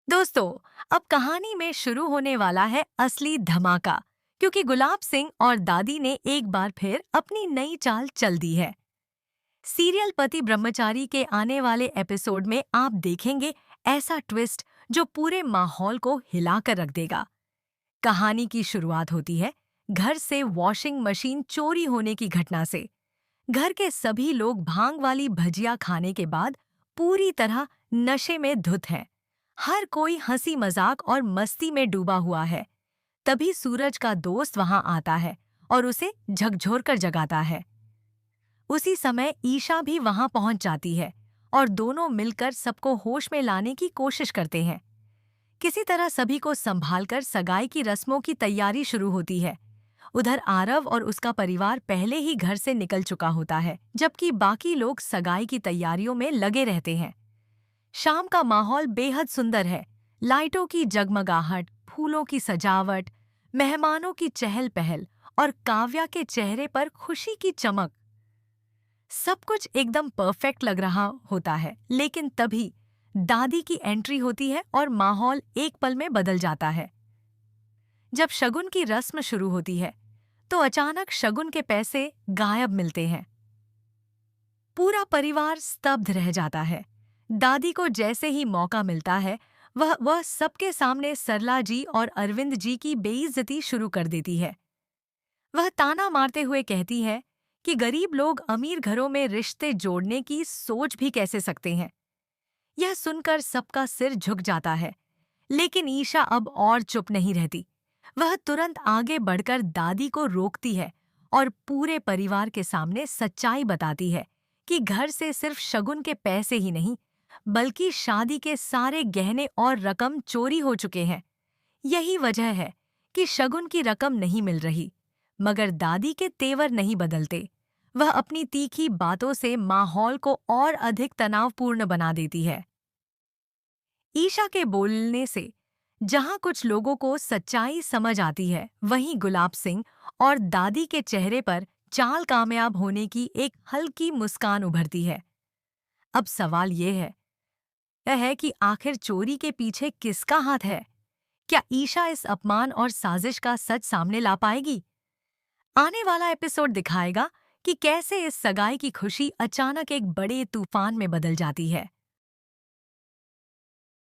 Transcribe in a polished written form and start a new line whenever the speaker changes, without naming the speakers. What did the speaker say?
दोस्तों, अब कहानी में शुरू होने वाला है असली धमाका, क्योंकि गुलाब सिंह और दादी ने एक बार फिर अपनी नई चाल चल दी है। सीरियल पति ब्रह्मचारी के आने वाले एपिसोड में आप देखेंगे ऐसा ट्विस्ट जो पूरे माहौल को हिला कर रख देगा। कहानी की शुरुआत होती है घर से वॉशिंग मशीन चोरी होने की घटना से। घर के सभी लोग भांग वाली भजिया खाने के बाद पूरी तरह नशे में धुत हैं। हर कोई हंसी मजाक और मस्ती में डूबा हुआ है। तभी सूरज का दोस्त वहां आता है और उसे झकझोर कर जगाता है। उसी समय ईशा भी वहां पहुंच जाती है और दोनों मिलकर सबको होश में लाने की कोशिश करते हैं। किसी तरह सभी को संभालकर सगाई की रस्मों की तैयारी शुरू होती है। उधर आरव और उसका परिवार पहले ही घर से निकल चुका होता है, जबकि बाकी लोग सगाई की तैयारियों में लगे रहते हैं। शाम का माहौल बेहद सुंदर है। लाइटों की जगमगाहट, फूलों की सजावट, मेहमानों की चहल पहल और काव्या के चेहरे पर खुशी की चमक। सब कुछ एकदम परफेक्ट लग रहा होता है, लेकिन तभी दादी की एंट्री होती है और माहौल एक पल में बदल जाता है। जब शगुन की रस्म शुरू होती है, तो अचानक शगुन के पैसे गायब मिलते हैं। पूरा परिवार स्तब्ध रह जाता है। दादी को जैसे ही मौका मिलता है, वह सबके सामने सरला जी और अरविंद जी की बेइज्जती शुरू कर देती है। वह ताना मारते हुए कहती है कि गरीब लोग अमीर घरों में रिश्ते जोड़ने की सोच भी कैसे सकते हैं। यह सुनकर सबका सिर झुक जाता है, लेकिन ईशा अब और चुप नहीं रहती। वह तुरंत आगे बढ़कर दादी को रोकती है और पूरे परिवार के सामने सच्चाई बताती है कि घर से सिर्फ शगुन के पैसे ही नहीं, बल्कि शादी के सारे गहने और रकम चोरी हो चुके हैं। यही वजह है कि शगुन की रकम नहीं मिल रही, मगर दादी के तेवर नहीं बदलते। वह अपनी तीखी बातों से माहौल को और अधिक तनावपूर्ण बना देती है। ईशा के बोलने से जहां कुछ लोगों को सच्चाई समझ आती है, वहीं गुलाब सिंह और दादी के चेहरे पर चाल कामयाब होने की एक हल्की मुस्कान उभरती है। अब सवाल यह है कि आखिर चोरी के पीछे किसका हाथ है? क्या ईशा इस अपमान और साजिश का सच सामने ला पाएगी? आने वाला एपिसोड दिखाएगा कि कैसे इस सगाई की खुशी अचानक एक बड़े तूफान में बदल जाती है।